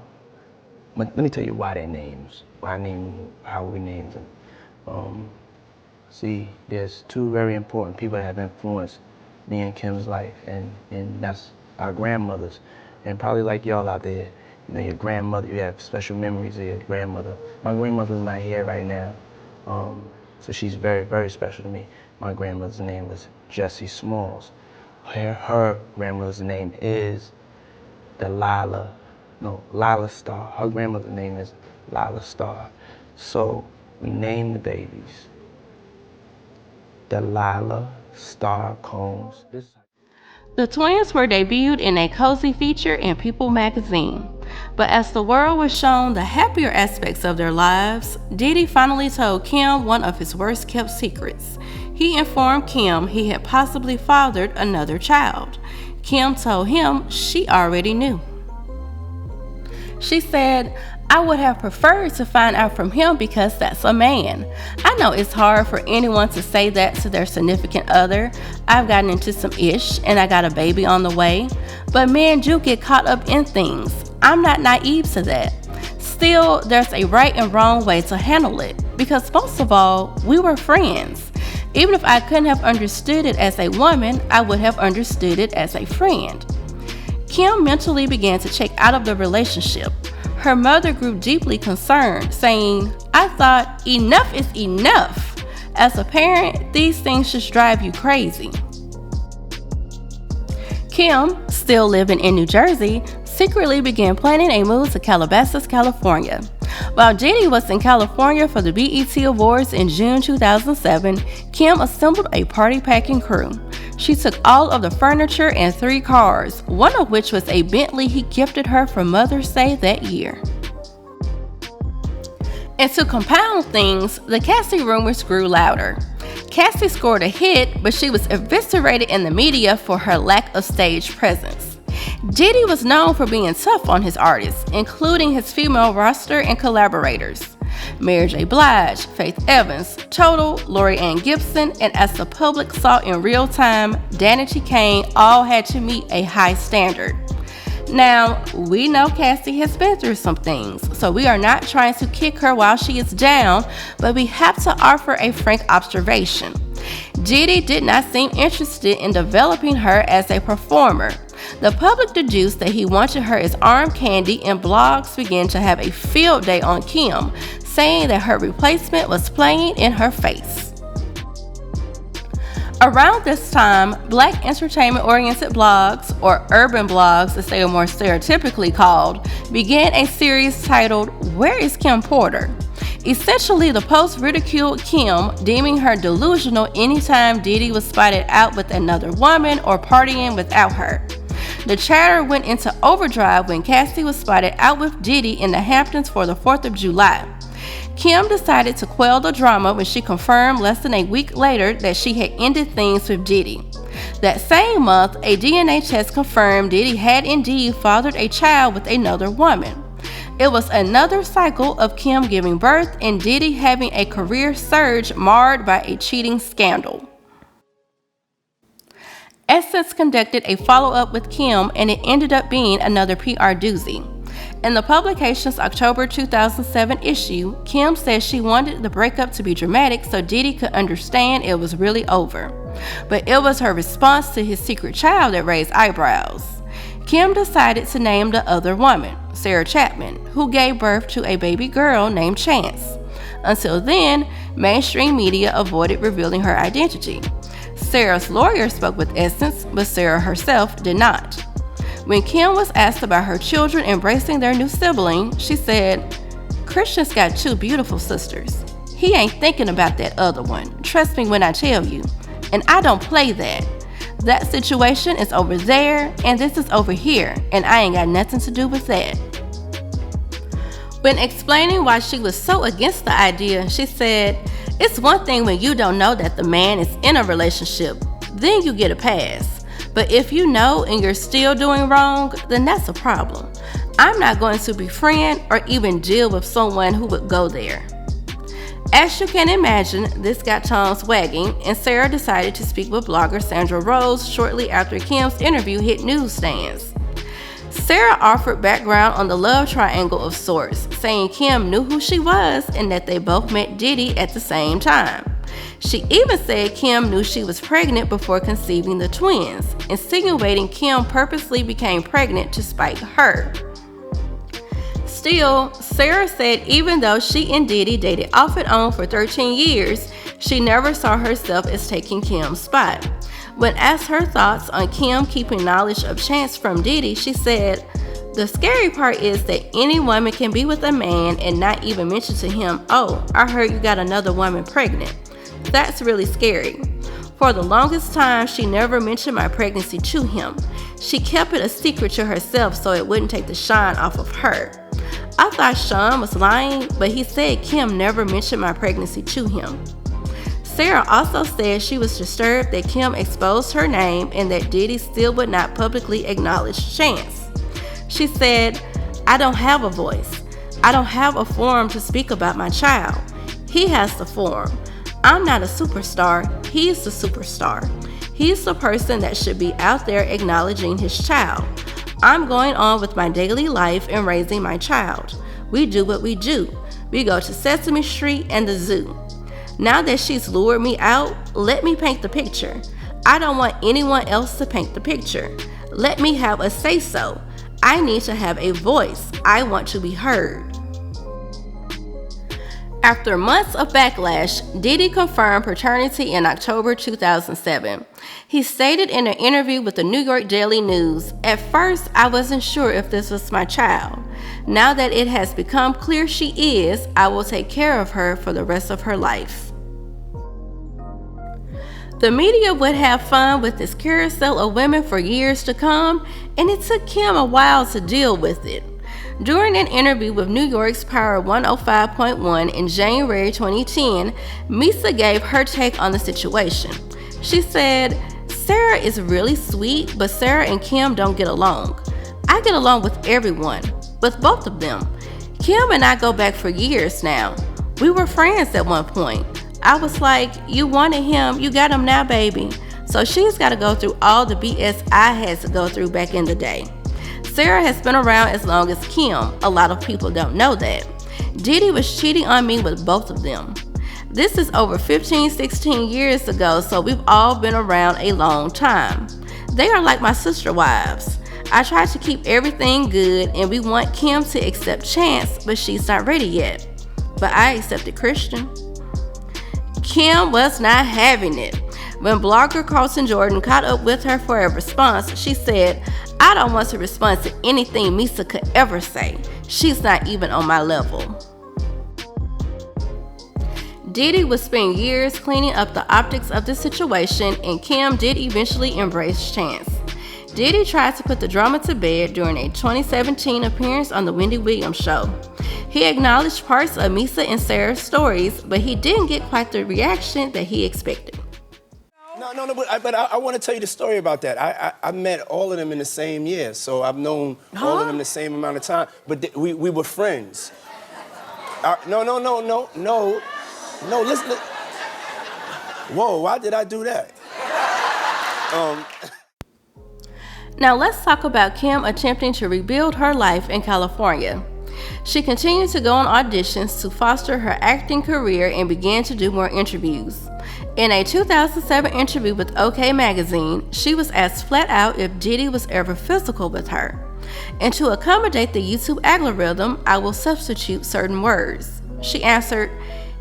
let me tell you why their names, how we named them. See, there's 2 very important people that have influenced me and Kim's life, and that's our grandmothers. And probably like y'all out there, you know, your grandmother, you have special memories of your grandmother. My grandmother's not here right now, so she's very, very special to me. My grandmother's name was Jessie Smalls. Her grandmother's name is Delilah No, Lila Star. Her grandmother's name is Lila Star. So we named the babies Delilah Star Combs. The twins were debuted in a cozy feature in People magazine. But as the world was shown the happier aspects of their lives, Diddy finally told Kim one of his worst kept secrets. He informed Kim he had possibly fathered another child. Kim told him she already knew. She said, "I would have preferred to find out from him because that's a man. I know it's hard for anyone to say that to their significant other. I've gotten into some ish and I got a baby on the way. But men do get caught up in things. I'm not naive to that. Still, there's a right and wrong way to handle it because most of all, we were friends. Even if I couldn't have understood it as a woman, I would have understood it as a friend." Kim mentally began to check out of the relationship. Her mother grew deeply concerned, saying, "I thought enough is enough. As a parent, these things just drive you crazy." Kim, still living in New Jersey, secretly began planning a move to Calabasas, California. While Diddy was in California for the BET Awards in June 2007, Kim assembled a party-packing crew. She took all of the furniture and 3 cars, one of which was a Bentley he gifted her for Mother's Day that year. And to compound things, the Cassie rumors grew louder. Cassie scored a hit, but she was eviscerated in the media for her lack of stage presence. Diddy was known for being tough on his artists, including his female roster and collaborators. Mary J. Blige, Faith Evans, Total, Lori Ann Gibson, and as the public saw in real time, Danity Kane all had to meet a high standard. Now, we know Cassie has been through some things, so we are not trying to kick her while she is down, but we have to offer a frank observation. Diddy did not seem interested in developing her as a performer. The public deduced that he wanted her as arm candy, and blogs began to have a field day on Kim, saying that her replacement was playing in her face. Around this time, Black entertainment-oriented blogs, or urban blogs as they are more stereotypically called, began a series titled "Where is Kim Porter?" Essentially, the post ridiculed Kim, deeming her delusional anytime Diddy was spotted out with another woman or partying without her. The chatter went into overdrive when Cassie was spotted out with Diddy in the Hamptons for the 4th of July. Kim decided to quell the drama when she confirmed less than a week later that she had ended things with Diddy. That same month, a DNA test confirmed Diddy had indeed fathered a child with another woman. It was another cycle of Kim giving birth and Diddy having a career surge marred by a cheating scandal. Essence conducted a follow-up with Kim, and it ended up being another PR doozy. In the publication's October 2007 issue, Kim said she wanted the breakup to be dramatic so Diddy could understand it was really over. But it was her response to his secret child that raised eyebrows. Kim decided to name the other woman, Sarah Chapman, who gave birth to a baby girl named Chance. Until then, mainstream media avoided revealing her identity. Sarah's lawyer spoke with Essence, but Sarah herself did not. When Kim was asked about her children embracing their new sibling, she said, "Christian's got 2 beautiful sisters. He ain't thinking about that other one. Trust me when I tell you. And I don't play that. That situation is over there, and this is over here, and I ain't got nothing to do with that." When explaining why she was so against the idea, she said, "It's one thing when you don't know that the man is in a relationship, then you get a pass. But if you know and you're still doing wrong, then that's a problem. I'm not going to befriend or even deal with someone who would go there." As you can imagine, this got tongues wagging, and Sarah decided to speak with blogger Sandra Rose shortly after Kim's interview hit newsstands. Sarah offered background on the love triangle of sorts, saying Kim knew who she was and that they both met Diddy at the same time. She even said Kim knew she was pregnant before conceiving the twins, insinuating Kim purposely became pregnant to spite her. Still, Sarah said even though she and Diddy dated off and on for 13 years, she never saw herself as taking Kim's spot. When asked her thoughts on Kim keeping knowledge of Chance from Diddy, she said, The scary part is that any woman can be with a man and not even mention to him, "Oh, I heard you got another woman pregnant." That's really scary. For the longest time, she never mentioned my pregnancy to him. She kept it a secret to herself so it wouldn't take the shine off of her. I thought Sean was lying, but he said Kim never mentioned my pregnancy to him. Sarah also said she was disturbed that Kim exposed her name and that Diddy still would not publicly acknowledge Chance. She said, "I don't have a voice. I don't have a forum to speak about my child. He has the forum. I'm not a superstar. He's the superstar. He's the person that should be out there acknowledging his child. I'm going on with my daily life and raising my child. We do what we do. We go to Sesame Street and the zoo. Now that she's lured me out, let me paint the picture. I don't want anyone else to paint the picture. Let me have a say-so. I need to have a voice. I want to be heard." After months of backlash, Diddy confirmed paternity in October 2007. He stated in an interview with the New York Daily News, "At first, I wasn't sure if this was my child. Now that it has become clear she is, I will take care of her for the rest of her life." The media would have fun with this carousel of women for years to come, and it took Kim a while to deal with it. During an interview with New York's Power 105.1 in January 2010, Misa gave her take on the situation. She said, "Sarah is really sweet, but Sarah and Kim don't get along. I get along with everyone, with both of them. Kim and I go back for years now. We were friends at one point. I was like, you wanted him, you got him now, baby. So she's got to go through all the BS I had to go through back in the day. Sarah has been around as long as Kim. A lot of people don't know that. Diddy was cheating on me with both of them. This is over 15, 16 years ago, so we've all been around a long time. They are like my sister wives. I try to keep everything good, and we want Kim to accept Chance, but she's not ready yet. But I accepted Christian." Kim was not having it. When blogger Carlton Jordan caught up with her for a response, she said, "I don't want to respond to anything Misa could ever say. She's not even on my level." Diddy would spend years cleaning up the optics of the situation, and Kim did eventually embrace Chance. Diddy tried to put the drama to bed during a 2017 appearance on The Wendy Williams Show. He acknowledged parts of Misa and Sarah's stories, but he didn't get quite the reaction that he expected. No, but I want to tell you the story about that. I met all of them in the same year, so I've known all of them the same amount of time, but we were friends. No, listen. Whoa, why did I do that? Now let's talk about Kim attempting to rebuild her life in California. She continued to go on auditions to foster her acting career and began to do more interviews. In a 2007 interview with OK Magazine, she was asked flat out if Diddy was ever physical with her. And to accommodate the YouTube algorithm, I will substitute certain words. She answered,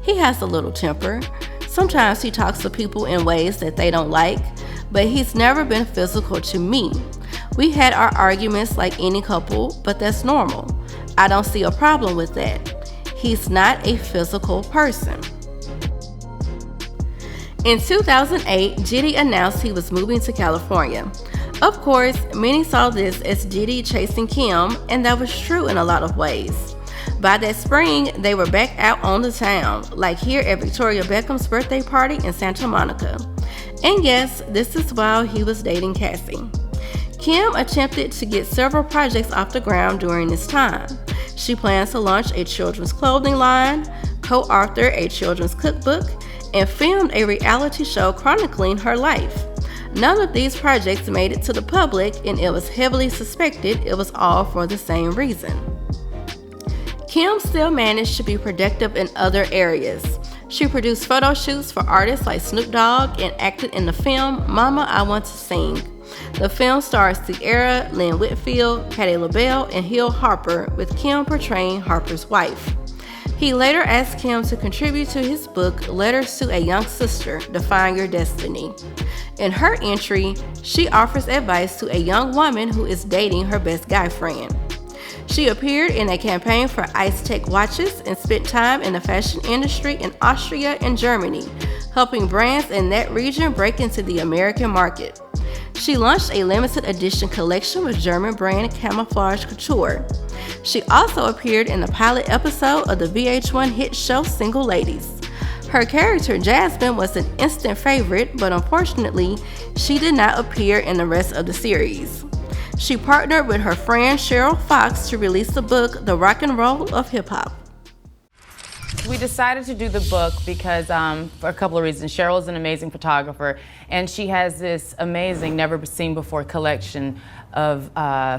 "He has a little temper. Sometimes he talks to people in ways that they don't like, but he's never been physical to me. We had our arguments like any couple, but that's normal. I don't see a problem with that. He's not a physical person." In 2008, Diddy announced he was moving to California. Of course, many saw this as Diddy chasing Kim, and that was true in a lot of ways. By that spring, they were back out on the town, like here at Victoria Beckham's birthday party in Santa Monica. And yes, this is while he was dating Cassie. Kim attempted to get several projects off the ground during this time. She plans to launch a children's clothing line, co-authored a children's cookbook, and filmed a reality show chronicling her life. None of these projects made it to the public, and it was heavily suspected it was all for the same reason. Kim still managed to be productive in other areas. She produced photo shoots for artists like Snoop Dogg and acted in the film Mama, I Want to Sing. The film stars Ciara, Lynn Whitfield, Patti LaBelle, and Hill Harper, with Kim portraying Harper's wife. He later asked Kim to contribute to his book, Letters to a Young Sister, Define Your Destiny. In her entry, she offers advice to a young woman who is dating her best guy friend. She appeared in a campaign for Ice Tech watches and spent time in the fashion industry in Austria and Germany, helping brands in that region break into the American market. She launched a limited edition collection with German brand Camouflage Couture. She also appeared in the pilot episode of the VH1 hit show Single Ladies. Her character Jasmine was an instant favorite, but unfortunately, she did not appear in the rest of the series. She partnered with her friend Cheryl Fox to release the book The Rock and Roll of Hip Hop. We decided to do the book because for a couple of reasons. Cheryl's an amazing photographer, and she has this amazing, never-seen-before collection of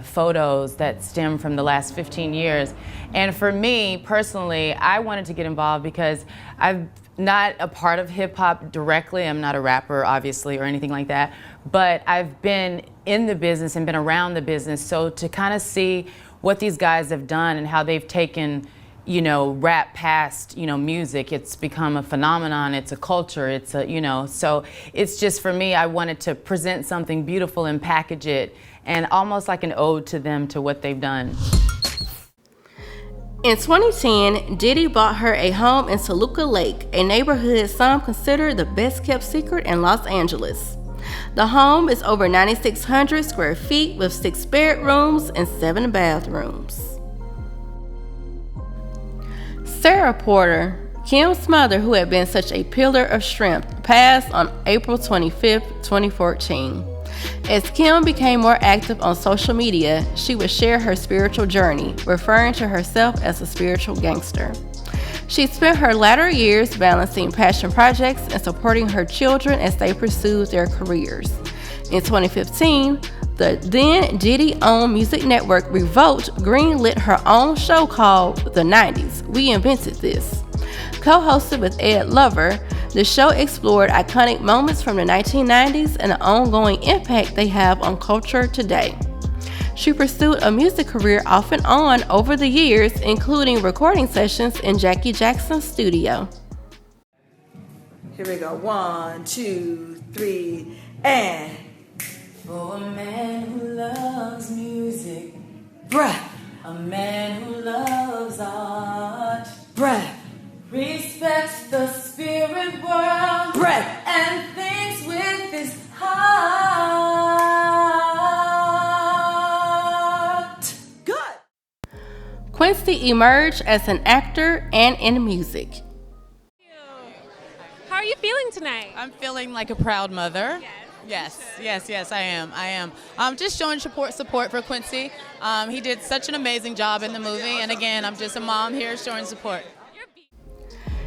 photos that stem from the last 15 years. And for me, personally, I wanted to get involved because I'm not a part of hip-hop directly. I'm not a rapper, obviously, or anything like that. But I've been in the business and been around the business, so to kind of see what these guys have done and how they've taken rap past, music. It's become a phenomenon, it's a culture, it's a, so it's just for me, I wanted to present something beautiful and package it and almost like an ode to them, to what they've done. In 2010, Diddy bought her a home in Toluca Lake, a neighborhood some consider the best kept secret in Los Angeles. The home is over 9,600 square feet with 6 bedrooms and 7 bathrooms. Sarah Porter, Kim's mother, who had been such a pillar of strength, passed on April 25, 2014. As Kim became more active on social media, she would share her spiritual journey, referring to herself as a spiritual gangster. She spent her latter years balancing passion projects and supporting her children as they pursued their careers. In 2015, the then Diddy-owned music network Revolt greenlit her own show called The 90s, We Invented This. Co-hosted with Ed Lover, the show explored iconic moments from the 1990s and the ongoing impact they have on culture today. She pursued a music career off and on over the years, including recording sessions in Jackie Jackson's studio. Here we go. 1, 2, 3, and... For a man who loves music, breath. A man who loves art, breath. Respects the spirit world, breath. And thinks with his heart. Good. Quincy emerged as an actor and in music. How are you feeling tonight? I'm feeling like a proud mother. Yes, I am. Just showing support for Quincy. He did such an amazing job in the movie, and again, I'm just a mom here showing support.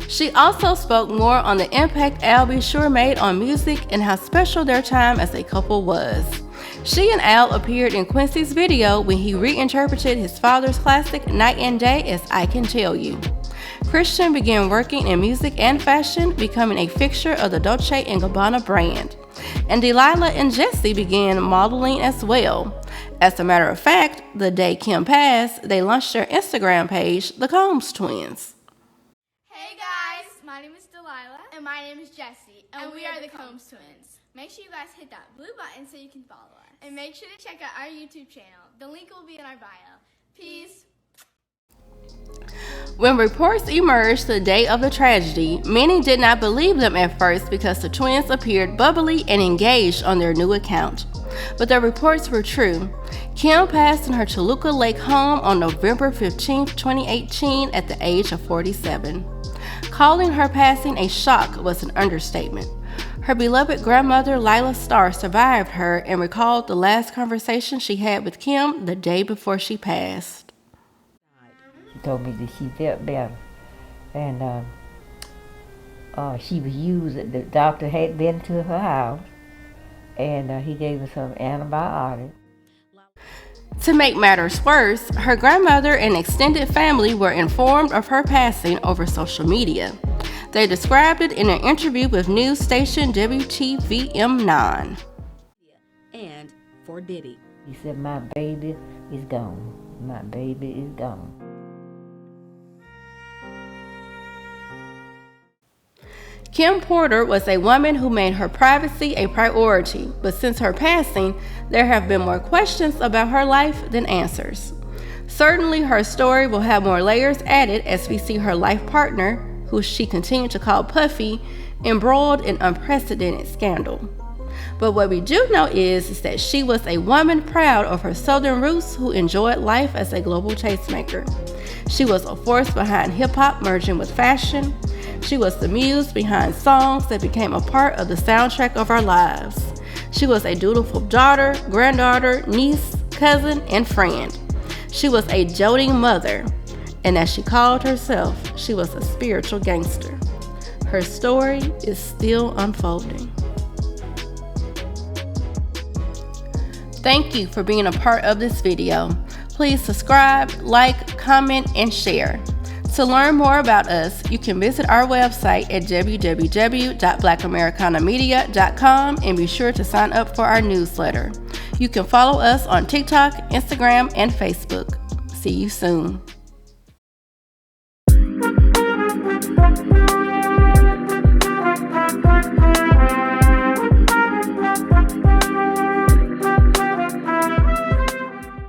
She also spoke more on the impact Al B. Sure made on music and how special their time as a couple was. She and Al appeared in Quincy's video when he reinterpreted his father's classic Night and Day as I Can Tell You. Christian began working in music and fashion, becoming a fixture of the Dolce & Gabbana brand. And Delilah and Jesse began modeling as well. As a matter of fact, the day Kim passed, they launched their Instagram page, The Combs Twins. Hey guys, my name is Delilah. And my name is Jessie. And we are the Combs Twins. Make sure you guys hit that blue button so you can follow us. And make sure to check out our YouTube channel. The link will be in our bio. Peace. When reports emerged the day of the tragedy, many did not believe them at first because the twins appeared bubbly and engaged on their new account. But the reports were true. Kim passed in her Toluca Lake home on November 15, 2018 at the age of 47. Calling her passing a shock was an understatement. Her beloved grandmother Lila Starr survived her and recalled the last conversation she had with Kim the day before she passed. She told me that she felt better, and she was used. The doctor had been to her house, and he gave her some antibiotics. To make matters worse, her grandmother and extended family were informed of her passing over social media. They described it in an interview with news station WTVM9. And for Diddy. He said, "My baby is gone. My baby is gone." Kim Porter was a woman who made her privacy a priority, but since her passing, there have been more questions about her life than answers. Certainly, her story will have more layers added as we see her life partner, who she continued to call Puffy, embroiled in unprecedented scandal. But what we do know is that she was a woman proud of her southern roots who enjoyed life as a global tastemaker. She was a force behind hip-hop merging with fashion. She was the muse behind songs that became a part of the soundtrack of our lives. She was a dutiful daughter, granddaughter, niece, cousin, and friend. She was a doting mother, and as she called herself, she was a spiritual gangster. Her story is still unfolding. Thank you for being a part of this video. Please subscribe, like, comment, and share. To learn more about us, you can visit our website at www.BlackAmericanamedia.com and be sure to sign up for our newsletter. You can follow us on TikTok, Instagram, and Facebook. See you soon.